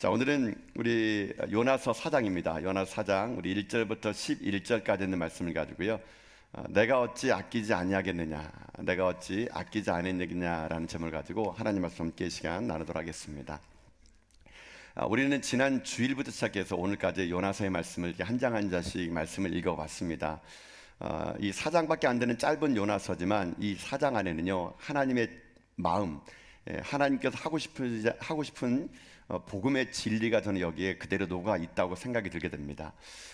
자, 오늘은 우리 요나서 4장입니다. 요나서 4장 우리 1절부터 11절까지 있는 말씀을 가지고요. 내가 어찌 아끼지 아니하겠느냐, 내가 어찌 아끼지 아니하겠느냐라는 제목을 가지고 하나님 말씀 함께 시간 나누도록 하겠습니다. 우리는 지난 주일부터 시작해서 오늘까지 요나서의 말씀을 이렇게 한 장 한 장씩 말씀을 읽어왔습니다. 이 4장밖에 안 되는 짧은 요나서지만 이 4장 안에는요, 하나님의 마음, 하나님께서 하고 싶은 복음의 진리가 저는 여기에 그대로 녹아 있다고 생각이 들게 됩니다.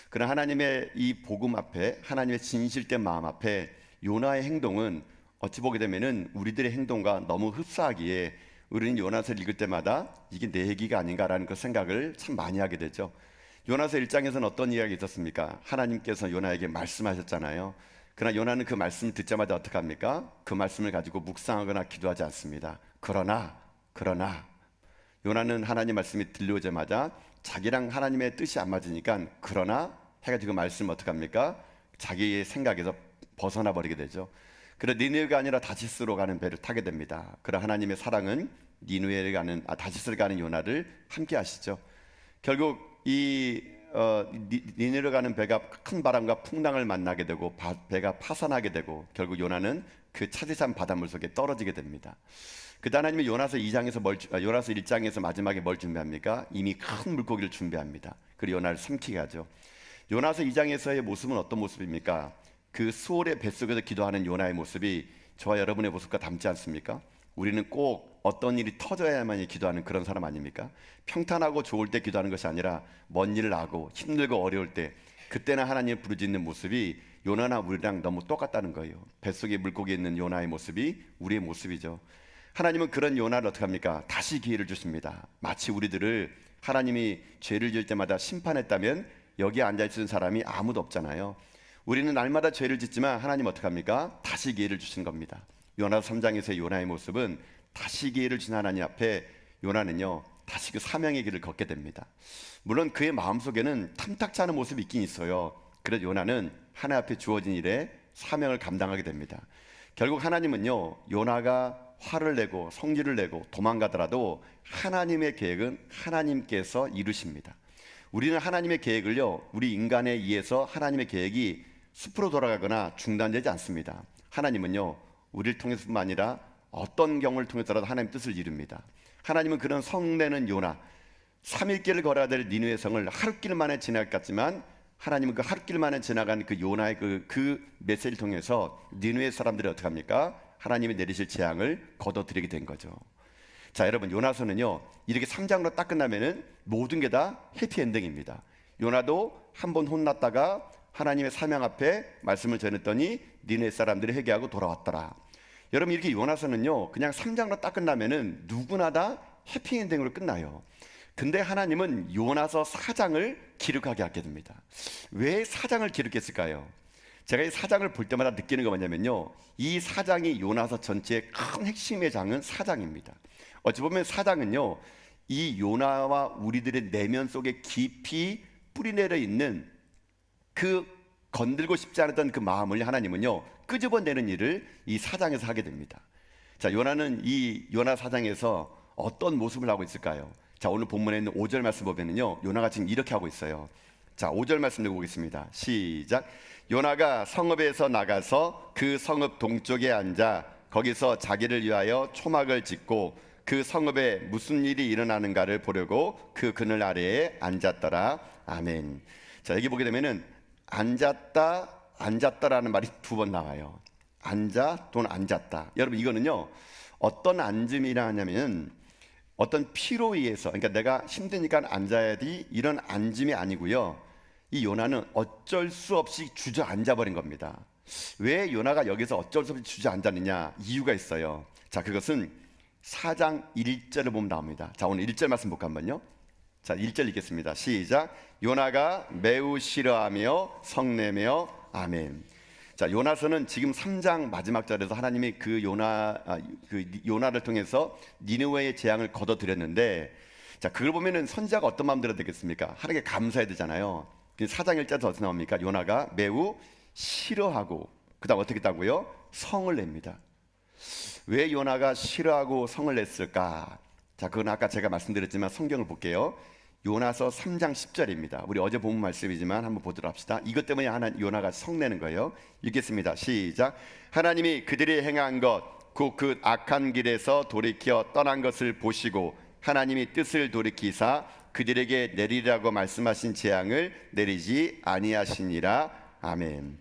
그러나 하나님의 이 복음 앞에, 하나님의 진실된 마음 앞에 요나의 행동은 어찌 보게 되면은 우리들의 행동과 너무 흡사하기에 우리는 요나서를 읽을 때마다 이게 내 얘기가 아닌가라는 그 생각을 참 많이 하게 되죠. 요나서 1장에서는 어떤 이야기가 있었습니까? 하나님께서 요나에게 말씀하셨잖아요. 그러나 요나는 그 말씀을 듣자마자 어떻게 합니까? 그 말씀을 가지고 묵상하거나 기도하지 않습니다. 그러나 요나는 하나님 말씀이 들려오자마자 자기랑 하나님의 뜻이 안 맞으니까 그러나 해가지고 말씀을 어떻게 합니까? 자기의 생각에서 벗어나 버리게 되죠. 그래서 니느웨가 아니라 다시스로 가는 배를 타게 됩니다. 그러나 하나님의 사랑은 다시스를 가는 요나를 함께 하시죠. 결국 이 니느웨로 가는 배가 큰 바람과 풍랑을 만나게 되고 배가 파산하게 되고 결국 요나는 그 차디산 바닷물 속에 떨어지게 됩니다. 그때 하나님이 요나서 1장에서 마지막에 뭘 준비합니까? 이미 큰 물고기를 준비합니다. 그리고 요나를 삼키게 하죠. 요나서 2장에서의 모습은 어떤 모습입니까? 그 수월의 뱃속에서 기도하는 요나의 모습이 저와 여러분의 모습과 닮지 않습니까? 우리는 꼭 어떤 일이 터져야만 기도하는 그런 사람 아닙니까? 평탄하고 좋을 때 기도하는 것이 아니라 먼 일을 하고 힘들고 어려울 때 그때나 하나님을 부르짖는 모습이 요나나 우리랑 너무 똑같다는 거예요. 뱃속에 물고기 있는 요나의 모습이 우리의 모습이죠. 하나님은 그런 요나를 어떻게 합니까? 다시 기회를 주십니다. 마치 우리들을 하나님이 죄를 지을 때마다 심판했다면 여기에 앉아있는 사람이 아무도 없잖아요. 우리는 날마다 죄를 짓지만 하나님 어떻게 합니까? 다시 기회를 주신 겁니다. 요나서 3장에서의 요나의 모습은 다시 기회를 주신 하나님 앞에 요나는요 다시 그 사명의 길을 걷게 됩니다. 물론 그의 마음속에는 탐탁지 않은 모습이 있긴 있어요. 그래도 요나는 하나님 앞에 주어진 일에 사명을 감당하게 됩니다. 결국 하나님은요 요나가 화를 내고 성질을 내고 도망가더라도 하나님의 계획은 하나님께서 이루십니다. 우리는 하나님의 계획을요 우리 인간에 의해서 하나님의 계획이 숲으로 돌아가거나 중단되지 않습니다. 하나님은요 우리를 통해서뿐만 아니라 어떤 경우를 통해서라도 하나님의 뜻을 이룹니다. 하나님은 그런 성내는 요나 3일길을 걸어야 될 니느웨 성을 하루길 만에 지나갈 것 같지만 하나님은 그 하루길 만에 지나간 그 요나의 그 메시지를 통해서 니느웨 사람들이 어떻게 합니까? 하나님이 내리실 재앙을 거둬들이게 된 거죠. 자, 여러분 요나서는요 이렇게 3장으로 딱 끝나면은 모든 게 다 해피엔딩입니다. 요나도 한 번 혼났다가 하나님의 사명 앞에 말씀을 전했더니 니느웨 사람들이 회개하고 돌아왔더라. 여러분 이렇게 요나서는요 그냥 3장으로 딱 끝나면은 누구나 다 해피엔딩으로 끝나요. 근데 하나님은 요나서 4장을 기록하게 하게 됩니다. 왜 4장을 기록했을까요? 제가 이 4장을 볼 때마다 느끼는 거 뭐냐면요 이 4장이 요나서 전체의 큰 핵심의 장은 4장입니다. 어찌 보면 4장은요 이 요나와 우리들의 내면 속에 깊이 뿌리내려 있는 그 건들고 싶지 않았던 그 마음을 하나님은요 끄집어내는 일을 이 4장에서 하게 됩니다. 자, 요나는 이 요나 4장에서 어떤 모습을 하고 있을까요? 자, 오늘 본문에 있는 5절 말씀 보면은요 요나가 지금 이렇게 하고 있어요. 자, 5절 말씀 읽어 보겠습니다. 시작. 요나가 성읍에서 나가서 그 성읍 동쪽에 앉아 거기서 자기를 위하여 초막을 짓고 그 성읍에 무슨 일이 일어나는가를 보려고 그 그늘 아래에 앉았더라. 아멘. 자, 여기 보게 되면은 앉았다라는 말이 2번 나와요. 앉아 또는 앉았다. 여러분 이거는요 어떤 앉음이라 하냐면 어떤 피로 의해서, 그러니까 내가 힘드니까 앉아야지 이런 앉음이 아니고요 이 요나는 어쩔 수 없이 주저앉아 버린 겁니다. 왜 요나가 여기서 어쩔 수 없이 주저앉았느냐? 이유가 있어요. 자, 그것은 4장 1절을 보면 나옵니다. 자, 오늘 1절 말씀 볼까 한번요. 자, 1절 읽겠습니다. 시작. 요나가 매우 싫어하며 성내며 아멘. 자, 요나서는 지금 3장 마지막 절에서 하나님이 그 요나를 통해서 니느웨의 재앙을 거둬들였는데, 자, 그걸 보면은 선지자가 어떤 마음 들어야 되겠습니까? 하나님께 감사해야 되잖아요. 4장 1절에서 어떻게 나옵니까? 요나가 매우 싫어하고 그다음 어떻게 했다고요? 성을 냅니다. 왜 요나가 싫어하고 성을 냈을까? 자, 그건 아까 제가 말씀드렸지만 성경을 볼게요. 요나서 3장 10절입니다. 우리 어제 본 말씀이지만 한번 보도록 합시다. 이것 때문에 요나가 성내는 거예요. 읽겠습니다. 시작. 하나님이 그들이 행한 것, 곧 그 악한 길에서 돌이켜 떠난 것을 보시고 하나님이 뜻을 돌이키사 그들에게 내리라고 말씀하신 재앙을 내리지 아니하시니라. 아멘.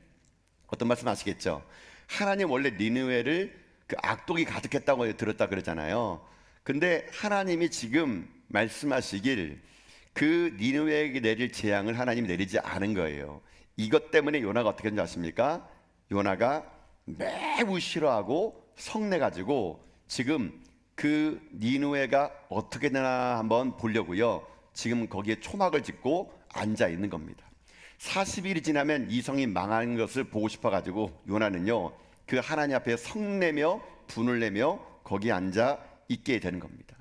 어떤 말씀 아시겠죠? 하나님 원래 니느웨를 그 악독이 가득했다고 들었다 그러잖아요. 근데 하나님이 지금 말씀하시길 그 니느웨에게 내릴 재앙을 하나님이 내리지 않은 거예요. 이것 때문에 요나가 어떻게 했는지 아십니까? 요나가 매우 싫어하고 성내가지고 지금 그 니느웨가 어떻게 되나 한번 보려고요. 지금 거기에 초막을 짓고 앉아 있는 겁니다. 40일이 지나면 이 성이 망하는 것을 보고 싶어가지고 요나는요, 그 하나님 앞에 성내며 분을 내며 거기에 앉아 있게 되는 겁니다.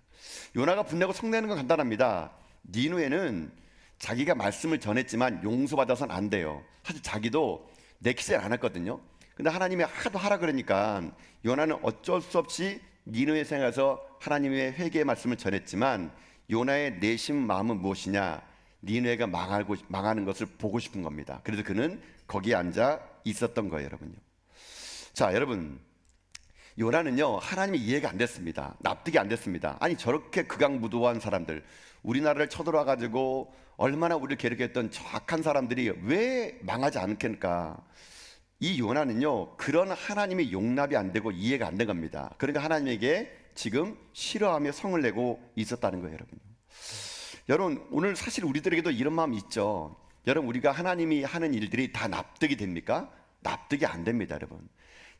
요나가 분내고 성내는 건 간단합니다. 니느웨는 자기가 말씀을 전했지만 용서받아서는 안 돼요. 사실 자기도 내키지 않았거든요. 근데 하나님이 하도 하라 그러니까 요나는 어쩔 수 없이 니느웨 생에서 하나님의 회개의 말씀을 전했지만 요나의 내심 마음은 무엇이냐? 니느웨가 망하는 것을 보고 싶은 겁니다. 그래서 그는 거기에 앉아 있었던 거예요, 여러분요. 자, 여러분, 요나는요 하나님이 이해가 안 됐습니다. 납득이 안 됐습니다. 아니 저렇게 극악무도한 사람들, 우리나라를 쳐들어와 가지고 얼마나 우리를 괴롭혔던 저 악한 사람들이 왜 망하지 않겠는가? 이 요나는요 그런 하나님의 용납이 안 되고 이해가 안 된 겁니다. 그러니까 하나님에게 지금 싫어하며 성을 내고 있었다는 거예요, 여러분. 여러분, 오늘 사실 우리들에게도 이런 마음이 있죠. 여러분, 우리가 하나님이 하는 일들이 다 납득이 됩니까? 납득이 안 됩니다, 여러분.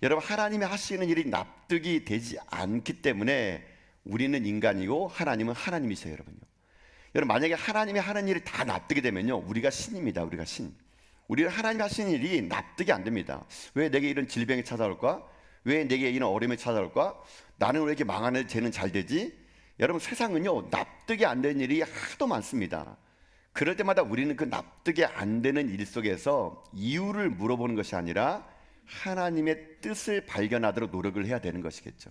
여러분, 하나님이 하시는 일이 납득이 되지 않기 때문에 우리는 인간이고 하나님은 하나님이세요, 여러분요. 여러분, 만약에 하나님이 하는 일이 다 납득이 되면요 우리가 신입니다. 우리가 신. 우리는 하나님이 하시는 일이 납득이 안 됩니다. 왜 내게 이런 질병이 찾아올까? 왜 내게 이런 어려움이 찾아올까? 나는 왜 이렇게 망하는 쟤는 잘 되지? 여러분, 세상은요 납득이 안 되는 일이 하도 많습니다. 그럴 때마다 우리는 그 납득이 안 되는 일 속에서 이유를 물어보는 것이 아니라 하나님의 뜻을 발견하도록 노력을 해야 되는 것이겠죠.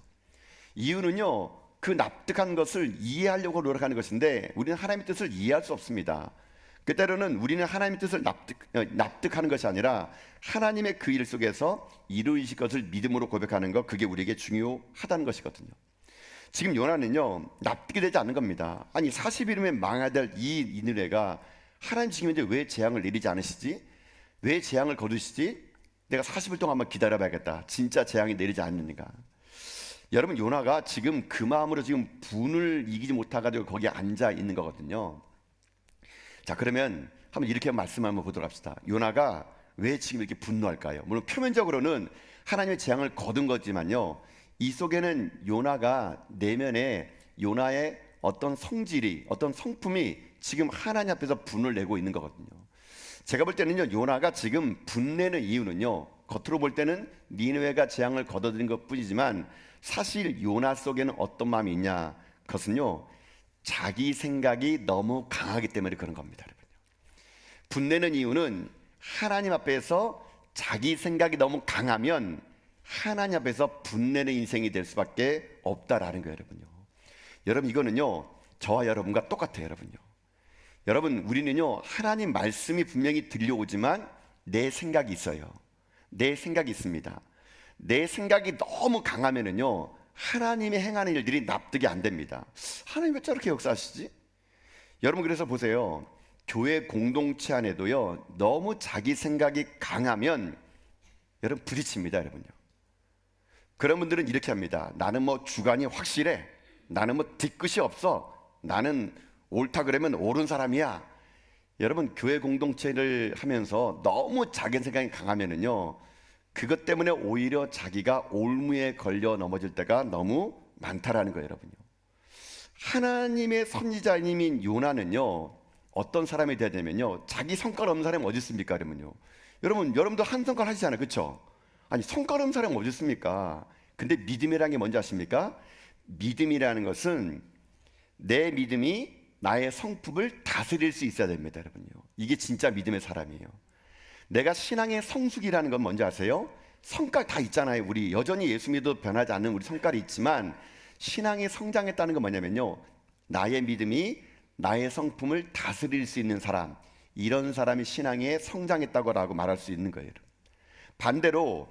이유는요 그 납득한 것을 이해하려고 노력하는 것인데 우리는 하나님의 뜻을 이해할 수 없습니다. 그때로는 우리는 하나님의 뜻을 납득하는 것이 아니라 하나님의 그 일 속에서 이루실 것을 믿음으로 고백하는 것, 그게 우리에게 중요하다는 것이거든요. 지금 요나는요 납득이 되지 않는 겁니다. 아니 40일이면 망해야 될 이 니느웨가 하나님 지금 이제 왜 재앙을 내리지 않으시지? 왜 재앙을 거두시지? 내가 40일 동안 한번 기다려봐야겠다. 진짜 재앙이 내리지 않는가? 여러분, 요나가 지금 그 마음으로 지금 분을 이기지 못해가지고 거기에 앉아 있는 거거든요. 자, 그러면 한번 이렇게 말씀 한번 보도록 합시다. 요나가 왜 지금 이렇게 분노할까요? 물론 표면적으로는 하나님의 재앙을 거둔 거지만요 이 속에는 요나가 내면에 요나의 어떤 성질이, 어떤 성품이 지금 하나님 앞에서 분을 내고 있는 거거든요. 제가 볼 때는요 요나가 지금 분내는 이유는요 겉으로 볼 때는 니느웨가 재앙을 거둬들인 것 뿐이지만 사실 요나 속에는 어떤 마음이 있냐? 그것은요 자기 생각이 너무 강하기 때문에 그런 겁니다, 여러분요. 분내는 이유는 하나님 앞에서 자기 생각이 너무 강하면 하나님 앞에서 분내는 인생이 될 수밖에 없다라는 거예요, 여러분요. 여러분, 이거는요 저와 여러분과 똑같아요, 여러분요. 여러분, 우리는요 하나님 말씀이 분명히 들려오지만 내 생각이 있어요. 내 생각이 있습니다. 내 생각이 너무 강하면은요 하나님이 행하는 일들이 납득이 안 됩니다. 하나님 왜 저렇게 역사하시지? 여러분, 그래서 보세요. 교회 공동체 안에도요 너무 자기 생각이 강하면 여러분 부딪힙니다, 여러분요. 그런 분들은 이렇게 합니다. 나는 뭐 주관이 확실해. 나는 뭐 뒤끝이 없어. 나는 옳다 그러면 옳은 사람이야. 여러분, 교회 공동체를 하면서 너무 자기 생각이 강하면은요 그것 때문에 오히려 자기가 올무에 걸려 넘어질 때가 너무 많다라는 거예요, 여러분요. 하나님의 선지자님인 요나는요 어떤 사람이 돼야 되면요 자기 성깔 없는 사람이 어디 있습니까, 여러분요. 여러분도 한 성깔 하시잖아요, 그렇죠? 아니 성깔 없는 사람이 어디 있습니까? 근데 믿음이라는 게 뭔지 아십니까? 믿음이라는 것은 내 믿음이 나의 성품을 다스릴 수 있어야 됩니다, 여러분요. 이게 진짜 믿음의 사람이에요. 내가 신앙의 성숙이라는 건 뭔지 아세요? 성깔 다 있잖아요. 우리 여전히 예수 믿어도 변하지 않는 우리 성깔이 있지만 신앙이 성장했다는 건 뭐냐면요 나의 믿음이 나의 성품을 다스릴 수 있는 사람, 이런 사람이 신앙에 성장했다고 말할 수 있는 거예요. 반대로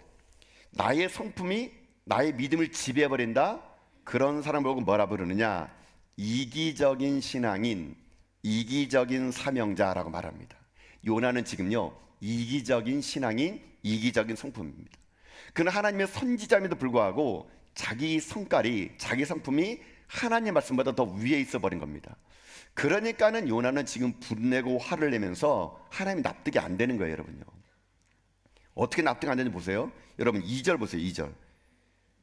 나의 성품이 나의 믿음을 지배해버린다, 그런 사람 보고 뭐라 부르느냐? 이기적인 신앙인, 이기적인 사명자라고 말합니다. 요나는 지금요, 이기적인 신앙인, 이기적인 성품입니다. 그는 하나님의 선지자임에도 불구하고 자기 성깔이, 자기 성품이 하나님의 말씀보다 더 위에 있어 버린 겁니다. 그러니까는 요나는 지금 분내고 화를 내면서 하나님이 납득이 안 되는 거예요, 여러분요. 어떻게 납득 안 되는지 보세요. 여러분 2절 보세요. 2절.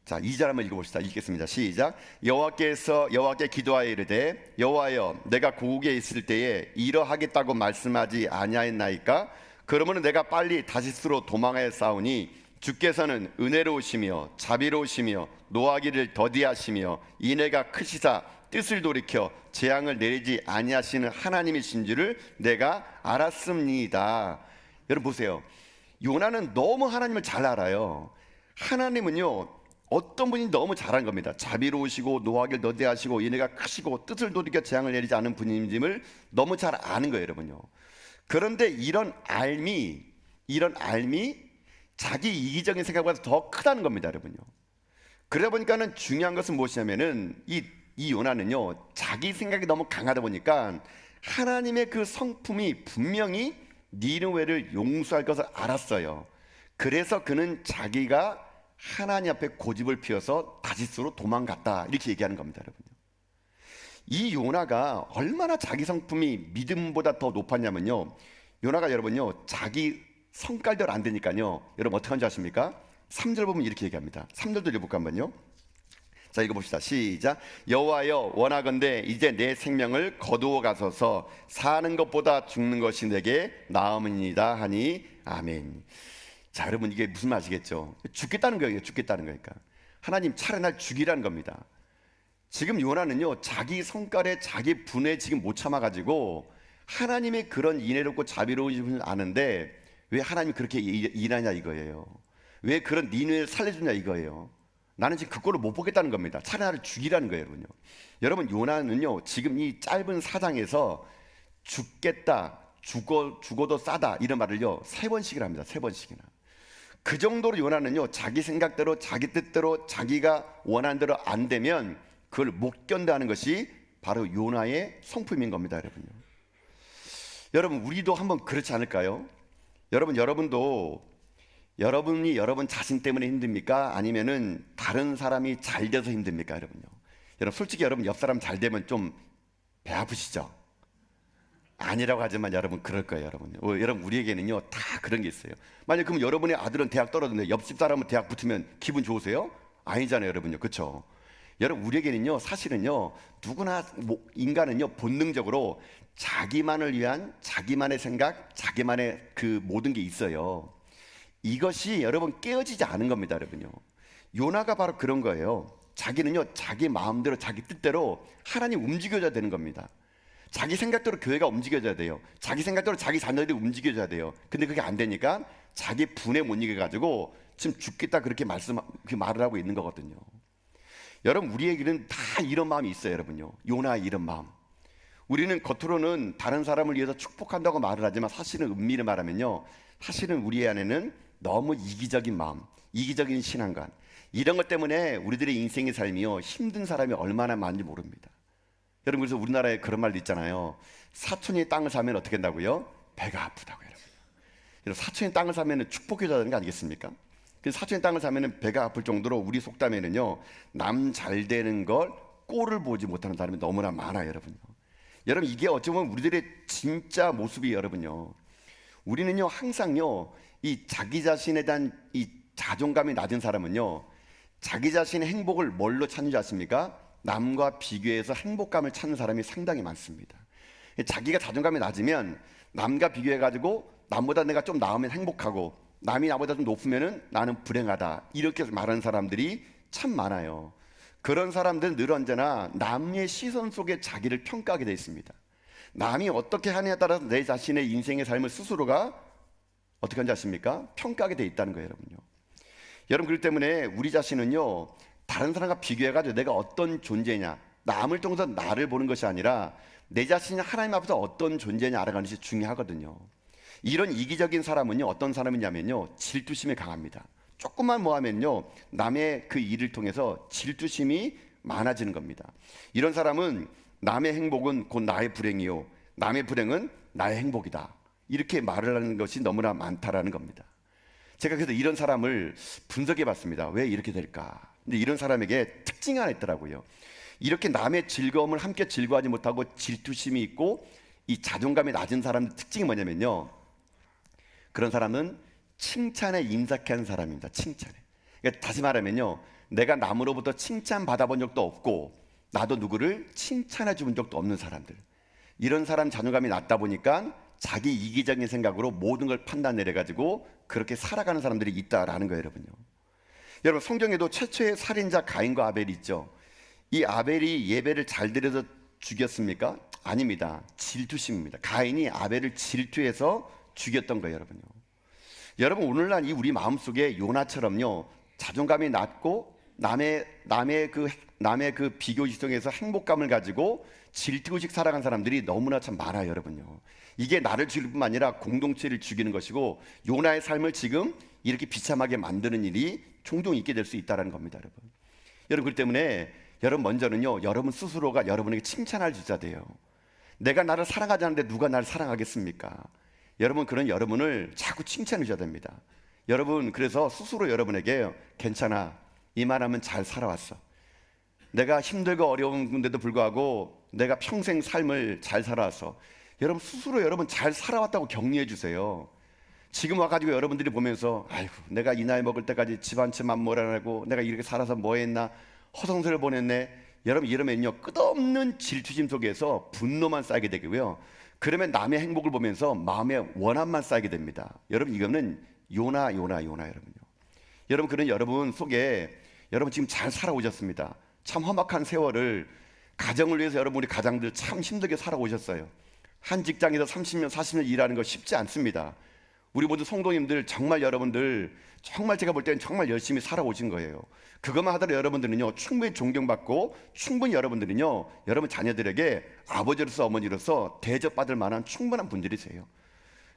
자, 2절 한번 읽어봅시다. 읽겠습니다. 시작. 여호와께 기도하여 이르되, 여호와여, 내가 고국에 있을 때에 이러하겠다고 말씀하지 아니하였나이까? 그러므로 내가 빨리 다시스로 도망하여 싸우니 주께서는 은혜로우시며 자비로우시며 노하기를 더디하시며 인애가 크시사 뜻을 돌이켜 재앙을 내리지 아니하시는 하나님이신 줄을 내가 알았습니다. 여러분 보세요. 요나는 너무 하나님을 잘 알아요. 하나님은요, 어떤 분이 너무 잘한 겁니다. 자비로우시고 노하기를 더디하시고 인애가 크시고 뜻을 돌이켜 재앙을 내리지 않은 분임을 너무 잘 아는 거예요, 여러분요. 그런데 이런 알미 자기 이기적인 생각보다 더 크다는 겁니다, 여러분요. 그러다 보니까는 중요한 것은 무엇이냐면은 이 요나는요, 자기 생각이 너무 강하다 보니까 하나님의 그 성품이 분명히 니느웨를 용서할 것을 알았어요. 그래서 그는 자기가 하나님 앞에 고집을 피워서 다시스로 도망갔다, 이렇게 얘기하는 겁니다, 여러분요. 이 요나가 얼마나 자기 성품이 믿음보다 더 높았냐면요, 요나가 여러분요, 자기 성깔대로 안 되니까요, 여러분 어떻게 하는지 아십니까? 3절 보면 이렇게 얘기합니다. 3절도 읽어볼까 한번요. 자, 읽어봅시다. 시작. 여호와여, 원하건대 이제 내 생명을 거두어 가소서. 사는 것보다 죽는 것이 내게 나음이니이다 하니 아멘. 자, 여러분 이게 무슨 말이겠죠? 죽겠다는 거예요. 죽겠다는 거니까 하나님 차라리 날 죽이라는 겁니다. 지금 요나는요, 자기 성깔에 자기 분에 지금 못 참아가지고 하나님의 그런 인애롭고 자비로우심을 아는데 왜 하나님이 그렇게 일하냐 이거예요. 왜 그런 니느웨를 살려주냐 이거예요. 나는 지금 그꼴을 못 보겠다는 겁니다. 차라리 나를 죽이라는 거예요, 여러분요. 여러분 요나는요, 지금 이 짧은 사장에서 죽겠다, 죽어도 싸다, 이런 말을요 3번씩이나 합니다. 3번씩이나. 그 정도로 요나는요, 자기 생각대로 자기 뜻대로 자기가 원하는 대로 안 되면 그걸 못 견뎌하는 것이 바로 요나의 성품인 겁니다, 여러분요. 여러분 우리도 한번 그렇지 않을까요? 여러분도 여러분이 여러분 자신 때문에 힘듭니까? 아니면은 다른 사람이 잘 돼서 힘듭니까, 여러분요? 여러분 솔직히 여러분 옆 사람 잘 되면 좀 배 아프시죠? 아니라고 하지만 여러분 그럴 거예요, 여러분요. 여러분 우리에게는요 다 그런 게 있어요. 만약 그럼 여러분의 아들은 대학 떨어졌는데 옆집 사람은 대학 붙으면 기분 좋으세요? 아니잖아요, 여러분요. 그렇죠? 여러분 우리에게는요 사실은요 누구나 인간은요 본능적으로 자기만을 위한 자기만의 생각, 자기만의 그 모든 게 있어요. 이것이 여러분 깨어지지 않은 겁니다, 여러분요. 요나가 바로 그런 거예요. 자기는요 자기 마음대로 자기 뜻대로 하나님 움직여줘야 되는 겁니다. 자기 생각대로 교회가 움직여져야 돼요. 자기 생각대로 자기 자녀들이 움직여져야 돼요. 근데 그게 안 되니까 자기 분에 못 이겨가지고 지금 죽겠다 그렇게 말을 하고 있는 거거든요. 여러분 우리에게는 다 이런 마음이 있어요, 여러분요. 요나의 이런 마음. 우리는 겉으로는 다른 사람을 위해서 축복한다고 말을 하지만 사실은 은밀히 말하면요, 사실은 우리 안에는 너무 이기적인 마음, 이기적인 신앙관, 이런 것 때문에 우리들의 인생의 삶이요 힘든 사람이 얼마나 많은지 모릅니다. 여러분 그래서 우리나라에 그런 말도 있잖아요. 사촌이 땅을 사면 어떻게 된다고요? 배가 아프다고요, 여러분. 사촌이 땅을 사면 축복해줘야 되는 거 아니겠습니까? 그래서 사촌이 땅을 사면 배가 아플 정도로 우리 속담에는요 남 잘 되는 걸 꼴을 보지 못하는 사람이 너무나 많아요, 여러분요. 여러분 이게 어쩌면 우리들의 진짜 모습이 여러분요. 우리는요 항상요 이 자기 자신에 대한 이 자존감이 낮은 사람은요 자기 자신의 행복을 뭘로 찾는지 아십니까? 남과 비교해서 행복감을 찾는 사람이 상당히 많습니다. 자기가 자존감이 낮으면 남과 비교해가지고 남보다 내가 좀 나으면 행복하고 남이 나보다 좀 높으면은 나는 불행하다, 이렇게 말하는 사람들이 참 많아요. 그런 사람들은 늘 언제나 남의 시선 속에 자기를 평가하게 되어 있습니다. 남이 어떻게 하느냐에 따라서 내 자신의 인생의 삶을 스스로가 어떻게 하는지 아십니까? 평가하게 되어 있다는 거예요, 여러분요. 여러분 그렇기 때문에 우리 자신은요 다른 사람과 비교해가지고 내가 어떤 존재냐, 남을 통해서 나를 보는 것이 아니라 내 자신이 하나님 앞에서 어떤 존재냐 알아가는 것이 중요하거든요. 이런 이기적인 사람은요, 어떤 사람이냐면요, 질투심이 강합니다. 조금만 뭐 하면요, 남의 그 일을 통해서 질투심이 많아지는 겁니다. 이런 사람은 남의 행복은 곧 나의 불행이요, 남의 불행은 나의 행복이다, 이렇게 말을 하는 것이 너무나 많다라는 겁니다. 제가 그래서 이런 사람을 분석해 봤습니다. 왜 이렇게 될까? 근데 이런 사람에게 특징이 하나 있더라고요. 이렇게 남의 즐거움을 함께 즐거워하지 못하고 질투심이 있고 이 자존감이 낮은 사람의 특징이 뭐냐면요, 그런 사람은 칭찬에 인색해 하는 사람입니다. 칭찬에. 그러니까 다시 말하면요, 내가 남으로부터 칭찬 받아본 적도 없고 나도 누구를 칭찬해 준 적도 없는 사람들, 이런 사람 자존감이 낮다 보니까 자기 이기적인 생각으로 모든 걸 판단 내려가지고 그렇게 살아가는 사람들이 있다라는 거예요, 여러분요. 여러분, 성경에도 최초의 살인자 가인과 아벨이 있죠. 이 아벨이 예배를 잘 드려서 죽였습니까? 아닙니다. 질투심입니다. 가인이 아벨을 질투해서 죽였던 거예요, 여러분요. 여러분, 오늘날 이 우리 마음속에 요나처럼요, 자존감이 낮고 남의 그 비교지성에서 행복감을 가지고 질투의식 살아간 사람들이 너무나 참 많아요, 여러분요. 이게 나를 죽일 뿐만 아니라 공동체를 죽이는 것이고 요나의 삶을 지금 이렇게 비참하게 만드는 일이 종종 있게 될 수 있다는 겁니다, 여러분. 여러분, 그렇기 때문에 여러분 먼저는요, 여러분 스스로가 여러분에게 칭찬할 주자 돼요. 내가 나를 사랑하지 않는데 누가 나를 사랑하겠습니까? 여러분, 그런 여러분을 자꾸 칭찬해 줘야 됩니다. 여러분, 그래서 스스로 여러분에게 괜찮아, 이만하면 잘 살아왔어, 내가 힘들고 어려운데도 불구하고 내가 평생 삶을 잘 살아왔어, 여러분 스스로 여러분 잘 살아왔다고 격려해 주세요. 지금 와가지고 여러분들이 보면서 아이고, 내가 이 나이 먹을 때까지 집 한 채 맘모라고 내가 이렇게 살아서 뭐 했나, 허송세를 보냈네, 여러분 이러면요, 끝없는 질투심 속에서 분노만 쌓이게 되고요, 그러면 남의 행복을 보면서 마음의 원한만 쌓이게 됩니다. 여러분, 이거는 요나 여러분요. 여러분, 그런 여러분 속에 여러분 지금 잘 살아오셨습니다. 참 험악한 세월을 가정을 위해서 여러분, 우리 가장들 참 힘들게 살아오셨어요. 한 직장에서 30년 40년 일하는 거 쉽지 않습니다. 우리 모두 성도님들 정말 여러분들 정말 제가 볼 때는 정말 열심히 살아오신 거예요. 그것만 하더라도 여러분들은요, 충분히 존경받고 충분히 여러분들은요, 여러분 자녀들에게 아버지로서 어머니로서 대접받을 만한 충분한 분들이세요.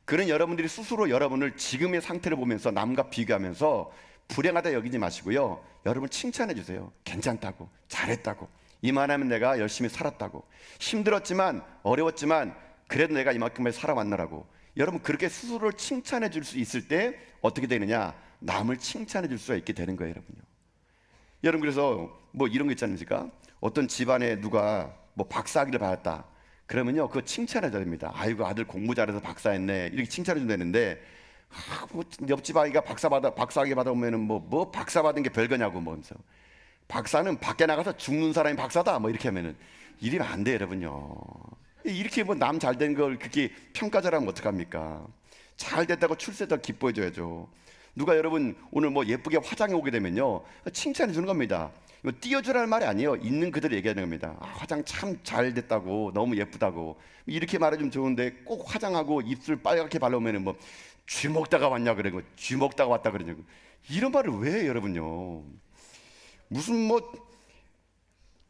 그런 여러분들이 스스로 여러분을 지금의 상태를 보면서 남과 비교하면서 불행하다 여기지 마시고요, 여러분 칭찬해 주세요. 괜찮다고, 잘했다고, 이만하면 내가 열심히 살았다고, 힘들었지만 어려웠지만 그래도 내가 이만큼을 살아왔나라고. 여러분, 그렇게 스스로를 칭찬해 줄 수 있을 때 어떻게 되느냐, 남을 칭찬해 줄 수가 있게 되는 거예요, 여러분요. 여러분, 그래서 뭐 이런 거 있지 않습니까? 어떤 집안에 누가 뭐 박사학위를 받았다 그러면요, 그거 칭찬해 줘야 됩니다. 아이고, 아들 공부 잘해서 박사했네, 이렇게 칭찬해 주면 되는데, 뭐 옆집 아이가 박사학위 받아오면은 뭐 박사 받은 게 별거냐고, 뭐 하면서 박사는 밖에 나가서 죽는 사람이 박사다, 뭐 이렇게 하면은 이러면 안 돼요, 여러분요. 이렇게 뭐 남 잘 된 걸 그렇게 평가절하면 어떡합니까? 잘 됐다고 출세했다고 기뻐해 줘야죠. 누가 여러분 오늘 뭐 예쁘게 화장해 오게 되면요, 칭찬해 주는 겁니다. 이거 띄워주라는 말이 아니에요. 있는 그대로 얘기하는 겁니다. 아, 화장 참 잘 됐다고, 너무 예쁘다고, 이렇게 말해주면 좋은데 꼭 화장하고 입술 빨갛게 발라오면은 뭐 쥐 먹다가 왔냐 그러고, 쥐 먹다가 왔다 그러냐고, 이런 말을 왜 해요, 여러분요? 무슨 뭐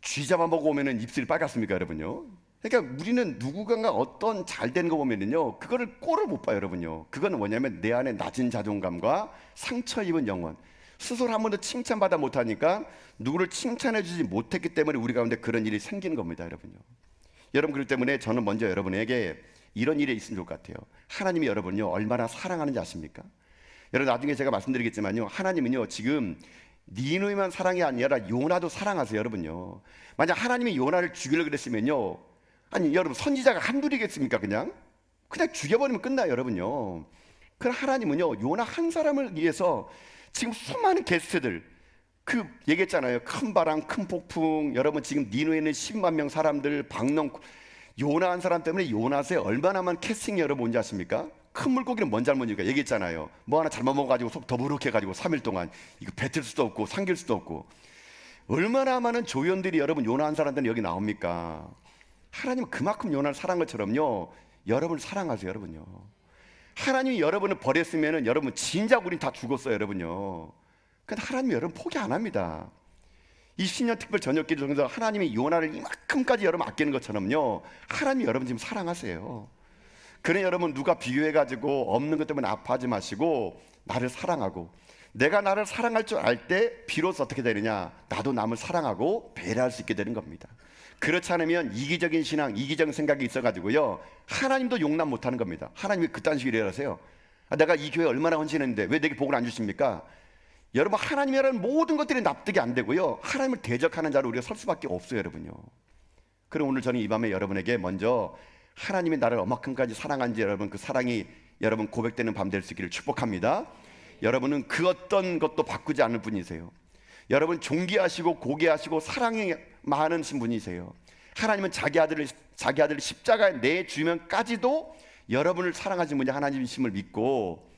쥐 잡아먹어 오면은 입술이 빨갛습니까, 여러분요? 그러니까 우리는 누군가 어떤 잘 된 거 보면은요, 그거를 꼴을 못 봐요, 여러분요. 그건 뭐냐면 내 안에 낮은 자존감과 상처 입은 영혼, 스스로 한 번도 칭찬받아 못하니까 누구를 칭찬해주지 못했기 때문에 우리 가운데 그런 일이 생기는 겁니다, 여러분요. 여러분, 그렇기 때문에 저는 먼저 여러분에게 이런 일이 있으면 좋을 것 같아요. 하나님이 여러분요 얼마나 사랑하는지 아십니까? 여러분, 나중에 제가 말씀드리겠지만요, 하나님은요 지금 니누이만 사랑이 아니라 요나도 사랑하세요, 여러분요. 만약 하나님이 요나를 죽이려고 그랬으면요, 아니 여러분, 선지자가 한둘이겠습니까? 그냥 죽여버리면 끝나요, 여러분요. 그럼 하나님은요, 요나 한 사람을 위해서 지금 수많은 게스트들, 그 얘기했잖아요. 큰 바람, 큰 폭풍, 여러분 지금 니누에 있는 10만 명 사람들, 박농, 요나 한 사람 때문에 요나스에 얼마나 많은 캐스팅이 여러분 뭔지 아십니까? 큰 물고기는 뭔 잘못입니까? 얘기했잖아요. 뭐 하나 잘못 먹어가지고 속 더부룩해가지고 3일 동안 이거 뱉을 수도 없고 삼킬 수도 없고, 얼마나 많은 조연들이 여러분 요나 한 사람들은 여기 나옵니까? 하나님은 그만큼 요나를 사랑한 것처럼요, 여러분을 사랑하세요, 여러분요. 하나님이 여러분을 버렸으면 여러분 진작 우린 다 죽었어요, 여러분요. 근데 하나님이 여러분 포기 안 합니다. 이 신년 특별 저녁기도 중에서 하나님이 요나를 이만큼까지 여러분 아끼는 것처럼요, 하나님이 여러분 지금 사랑하세요. 그래 여러분, 누가 비교해가지고 없는 것 때문에 아파하지 마시고 나를 사랑하고, 내가 나를 사랑할 줄 알 때 비로소 어떻게 되느냐, 나도 남을 사랑하고 배려할 수 있게 되는 겁니다. 그렇지 않으면 이기적인 신앙, 이기적인 생각이 있어가지고요, 하나님도 용납 못하는 겁니다. 하나님이 그딴 식으로 일하세요. 내가 이 교회 얼마나 헌신했는데 왜 내게 복을 안 주십니까? 여러분, 하나님이라는 모든 것들이 납득이 안 되고요, 하나님을 대적하는 자로 우리가 설 수밖에 없어요, 여러분요. 그럼 오늘 저는 이 밤에 여러분에게 먼저 하나님이 나를 얼마큼까지 사랑한지, 여러분 그 사랑이 여러분 고백되는 밤 될 수 있기를 축복합니다. 여러분은 그 어떤 것도 바꾸지 않을 분이세요. 여러분 존귀하시고 고귀하시고 사랑이 많으신 분이세요. 하나님은 자기 아들을 십자가에 내주면까지도 여러분을 사랑하신 분이 하나님이심을 믿고,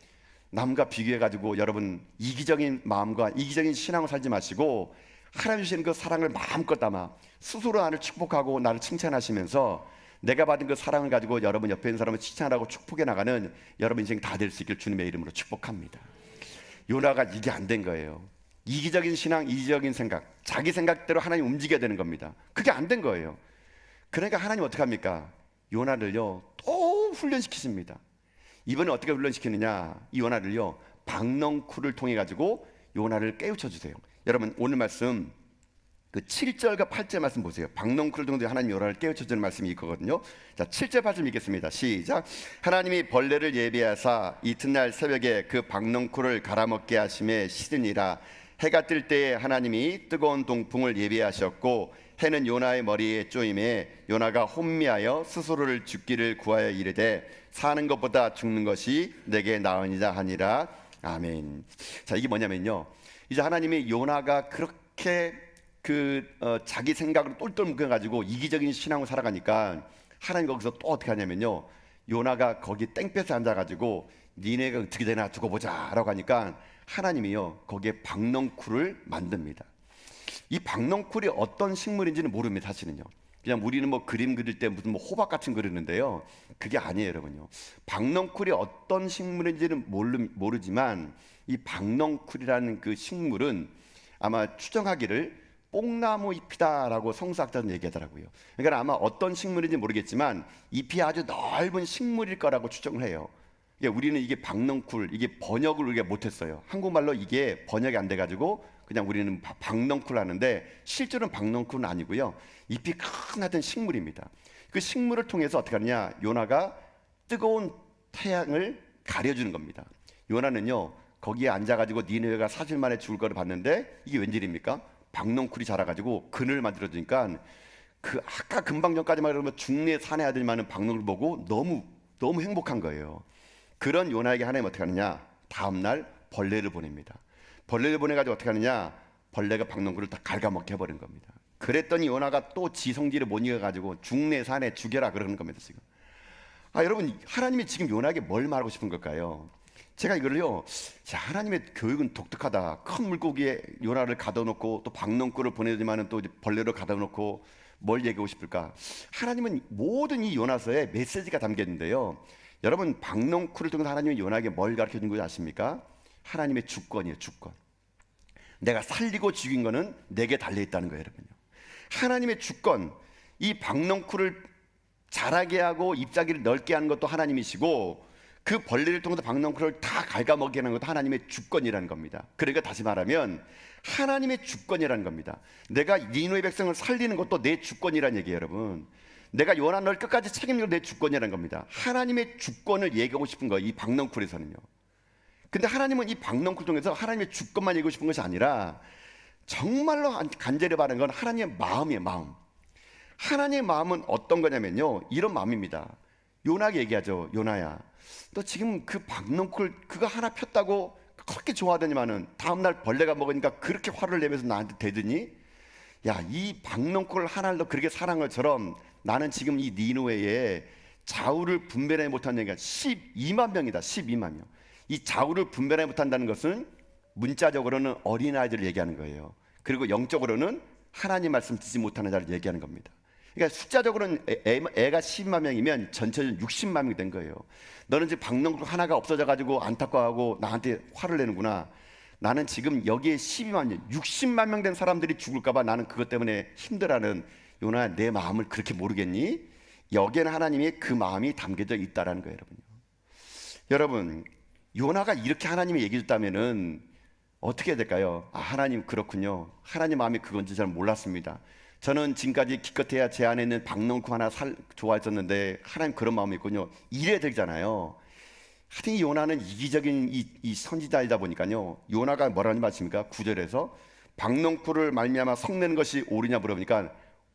남과 비교해가지고 여러분 이기적인 마음과 이기적인 신앙을 살지 마시고, 하나님 주시는 그 사랑을 마음껏 담아 스스로 나를 축복하고 나를 칭찬하시면서 내가 받은 그 사랑을 가지고 여러분 옆에 있는 사람을 칭찬하고 축복해 나가는 여러분 인생 다 될 수 있길 주님의 이름으로 축복합니다. 요나가 이게 안 된 거예요. 이기적인 신앙, 이기적인 생각, 자기 생각대로 하나님 움직여야 되는 겁니다. 그게 안 된 거예요. 그러니까 하나님 어떻게 합니까? 요나를요 또 훈련시키십니다. 이번에 어떻게 훈련시키느냐, 이 요나를요 박넝쿨을 통해 가지고 요나를 깨우쳐 주세요. 여러분 오늘 말씀 그 7절과 8절 말씀 보세요. 박넝쿨을 통해 하나님 요나를 깨우쳐 주는 말씀이 있거든요. 자, 7절 8절 읽겠습니다. 시작. 하나님이 벌레를 예비하사 이튿날 새벽에 그 박넝쿨을 갈아먹게 하심에 시드니라. 해가 뜰 때에 하나님이 뜨거운 동풍을 예비하셨고 해는 요나의 머리에 쪼임에 요나가 혼미하여 스스로를 죽기를 구하여 이르되 사는 것보다 죽는 것이 내게 나으니라 하니라. 아멘. 자, 이게 뭐냐면요, 이제 하나님이 요나가 그렇게 자기 생각으로 똘똘 뭉쳐가지고 이기적인 신앙을 살아가니까 하나님 거기서 또 어떻게 하냐면요, 요나가 거기 땡볕에 앉아가지고 니네가 어떻게 되나 두고 보자 라고 하니까 하나님이요 거기에 박넝쿨을 만듭니다. 이 박넝쿨이 어떤 식물인지는 모릅니다. 사실은요, 그냥 우리는 뭐 그림 그릴 때 무슨 뭐 호박 같은 거 그리는데요, 그게 아니에요 여러분요. 박넝쿨이 어떤 식물인지는 모르지만 이 박넝쿨이라는 그 식물은 아마 추정하기를 뽕나무 잎이다라고 성서학자는 얘기하더라고요. 그러니까 아마 어떤 식물인지 모르겠지만 ip이 아주 넓은 식물일 거라고 추정을 해요. 우리는 이게 박넝쿨, 이게 번역을 우리가 못했어요. 한국말로 이게 번역이 안 돼가지고 그냥 우리는 박넝쿨 하는데, 실제로는 박넝쿨은 아니고요, 잎이 큰 하여튼 식물입니다. 그 식물을 통해서 어떻게 하느냐, 요나가 뜨거운 태양을 가려주는 겁니다. 요나는요 거기에 앉아가지고 니느웨가 사흘 만에 죽을 거를 봤는데 이게 웬일입니까? 박넝쿨이 자라가지고 그늘 만들어주니까 그 아까 금방 전까지만 그러면 중내 사내 아들이 많은 박넝쿨을 보고 너무 행복한 거예요. 그런 요나에게 하나님 어떻게 하느냐, 다음날 벌레를 보냅니다. 벌레를 보내가지고 어떻게 하느냐, 벌레가 박넝쿨을 다 갉아먹게 해버린 겁니다. 그랬더니 요나가 또 지성질을 못 이겨가지고 중내 사내 죽여라 그러는 겁니다. 지금 여러분, 하나님이 지금 요나에게 뭘 말하고 싶은 걸까요? 제가 이거를요, 자, 하나님의 교육은 독특하다. 큰 물고기에 요나를 가둬놓고 또 박넝쿨을 보내지만은 또 벌레로 가둬놓고 뭘 얘기하고 싶을까? 하나님은 모든 이 요나서에 메시지가 담겨 있는데요, 여러분 박넝쿨을 통해서 하나님이 요나에게 뭘 가르쳐 준 거 아십니까? 하나님의 주권이에요. 주권. 내가 살리고 죽인 거는 내게 달려 있다는 거예요, 여러분요. 하나님의 주권, 이 박넝쿨을 자라게 하고 잎사귀를 넓게 하는 것도 하나님이시고, 그 벌레를 통해서 박넝쿨을 다 갉아먹게 하는 것도 하나님의 주권이라는 겁니다. 그러니까 다시 말하면 하나님의 주권이라는 겁니다. 내가 니느웨 백성을 살리는 것도 내 주권이라는 얘기예요, 여러분. 내가 요나 널 끝까지 책임지는 내 주권이라는 겁니다. 하나님의 주권을 얘기하고 싶은 거예요, 이 박넝쿨에서는요. 근데 하나님은 이 박넝쿨 통해서 하나님의 주권만 얘기하고 싶은 것이 아니라 정말로 간절히 바라는 건 하나님의 마음이에요, 마음. 하나님의 마음은 어떤 거냐면요, 이런 마음입니다. 요나에게 얘기하죠. 요나야, 너 지금 그 박넝쿨 그거 하나 폈다고 그렇게 좋아하더니만은 다음날 벌레가 먹으니까 그렇게 화를 내면서 나한테 대더니, 야, 이 박넝쿨 하나를 너 그렇게 사랑한 것처럼 나는 지금 이 니느웨에 자우를 분별하지 못한 얘기가 12만 명이다. 12만 명. 이 자우를 분별하지 못한다는 것은 문자적으로는 어린아이들을 얘기하는 거예요. 그리고 영적으로는 하나님 말씀 듣지 못하는 자를 얘기하는 겁니다. 그러니까 숫자적으로는 애가 12만 명이면 전체적으로 60만 명이 된 거예요. 너는 지금 박넝쿨 하나가 없어져 가지고 안타까워하고 나한테 화를 내는구나. 나는 지금 여기에 12만 명, 60만 명 된 사람들이 죽을까 봐 나는 그것 때문에 힘들어하는 요나야, 내 마음을 그렇게 모르겠니? 여기에는 하나님의 그 마음이 담겨져 있다라는 거예요, 여러분요. 여러분, 요나가 이렇게 하나님이 얘기해 줬다면은 어떻게 해야 될까요? 아, 하나님 그렇군요. 하나님 마음이 그건지 잘 몰랐습니다. 저는 지금까지 기껏해야 제 안에 있는 박농쿠 하나 좋아했었는데 하나님 그런 마음이 있군요. 이래야 되잖아요. 하여튼 이 요나는 이기적인 이 선지자이다 보니까요. 요나가 뭐라는 말씀입니까? 9절에서 박농쿠를 말미암아 성내는 것이 옳으냐 물어보니까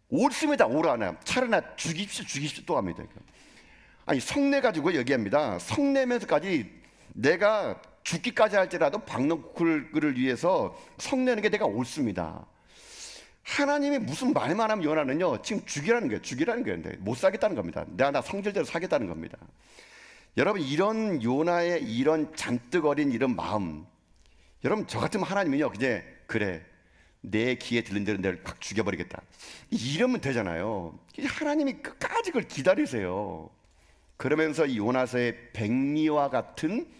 옳습니다. 옳아나 차라나 죽이십시오 또 합니다. 아니 성내 가지고 얘기합니다. 성내면서까지 내가 죽기까지 할지라도 박농쿠를 위해서 성내는 게 내가 옳습니다. 하나님이 무슨 말만 하면 요나는요 지금 죽이라는 거예요. 근데 못 살겠다는 겁니다. 나 성질대로 살겠다는 겁니다. 여러분, 이런 요나의 이런 잔뜩 어린 이런 마음, 여러분 저 같으면 하나님은요 그래 내 귀에 들린 대로 내를 확 죽여버리겠다 이러면 되잖아요. 하나님이 끝까지 그걸 기다리세요. 그러면서 이 요나서의 백리와 같은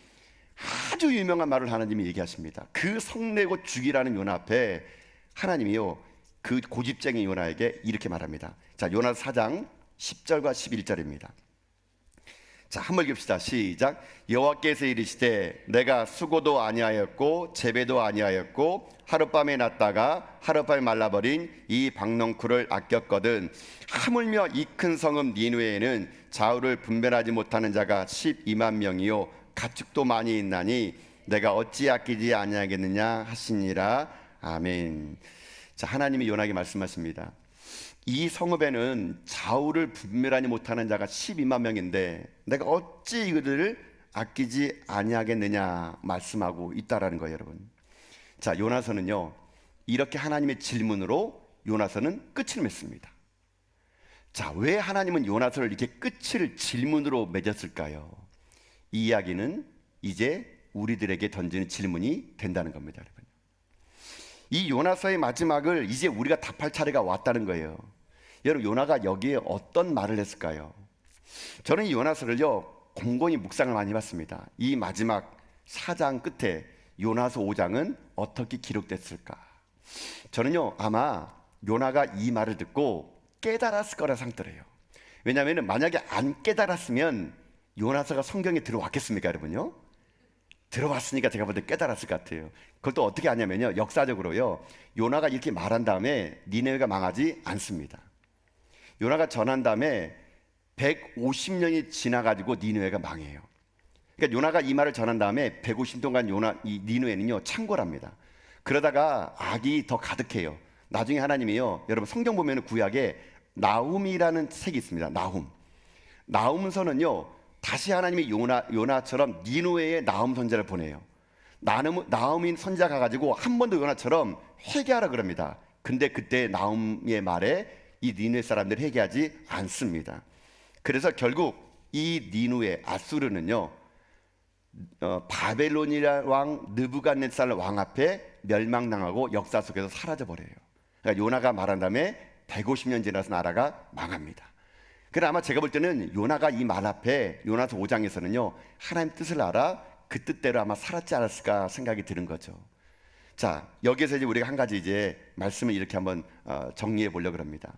아주 유명한 말을 하나님이 얘기하십니다. 그 성내고 죽이라는 요나 앞에 하나님이요 그 고집쟁이 요나에게 이렇게 말합니다. 자, 요나서 4장 10절과 11절입니다. 자, 한번 읽읍시다. 시작. 여호와께서 이르시되 내가 수고도 아니하였고 재배도 아니하였고 하룻밤에 났다가 하룻밤에 말라버린 이 박농쿠를 아꼈거든. 하물며 이 큰 성읍 니느웨에는 좌우를 분별하지 못하는 자가 12만 명이요 가축도 많이 있나니 내가 어찌 아끼지 아니하겠느냐 하시니라. 아멘. 자, 하나님이 요나에게 말씀하십니다. 이 성읍에는 좌우를 분별하지 못하는 자가 12만 명인데 내가 어찌 이들을 아끼지 아니하겠느냐 말씀하고 있다라는 거예요, 여러분. 자, 요나서는요 이렇게 하나님의 질문으로 요나서는 끝을 맺습니다. 자, 왜 하나님은 요나서를 이렇게 끝을 질문으로 맺었을까요? 이 이야기는 이제 우리들에게 던지는 질문이 된다는 겁니다, 여러분. 이 요나서의 마지막을 이제 우리가 답할 차례가 왔다는 거예요. 여러분, 요나가 여기에 어떤 말을 했을까요? 저는 이 요나서를요 곰곰이 묵상을 많이 해봤습니다. 이 마지막 4장 끝에 요나서 5장은 어떻게 기록됐을까? 저는요 아마 요나가 이 말을 듣고 깨달았을 거라 생각해요. 왜냐하면 만약에 안 깨달았으면 요나서가 성경에 들어왔겠습니까, 여러분요? 들어왔으니까 제가 볼 때 깨달았을 것 같아요. 그걸 또 어떻게 하냐면요, 역사적으로요 요나가 이렇게 말한 다음에 니네웨가 망하지 않습니다. 요나가 전한 다음에 150년이 지나가지고 니느웨가 망해요. 그러니까 요나가 이 말을 전한 다음에 150년 동안 이 니느웨는요 창궐합니다. 그러다가 악이 더 가득해요. 나중에 하나님이요, 여러분 성경 보면 구약에 나훔이라는 책이 있습니다. 나훔서는요 다시 하나님이 요나처럼 니느웨에 나훔 선지자를 보내요. 나훔인 선지자 가가지고 한 번 더 요나처럼 회개하라 그럽니다. 근데 그때 나훔의 말에 이 니느웨 사람들이 회개하지 않습니다. 그래서 결국 이 니느웨 아수르는요 바벨론이라는 왕 느부갓네살 왕 앞에 멸망당하고 역사 속에서 사라져 버려요. 그러니까 요나가 말한 다음에 150년 지나서 나라가 망합니다. 그래 아마 제가 볼 때는 요나가 이 말 앞에 요나서 5장에서는요 하나님 뜻을 알아 그 뜻대로 아마 살았지 않았을까 생각이 드는 거죠. 자, 여기에서 이제 우리가 한 가지 이제 말씀을 이렇게 한번 정리해 보려고 합니다.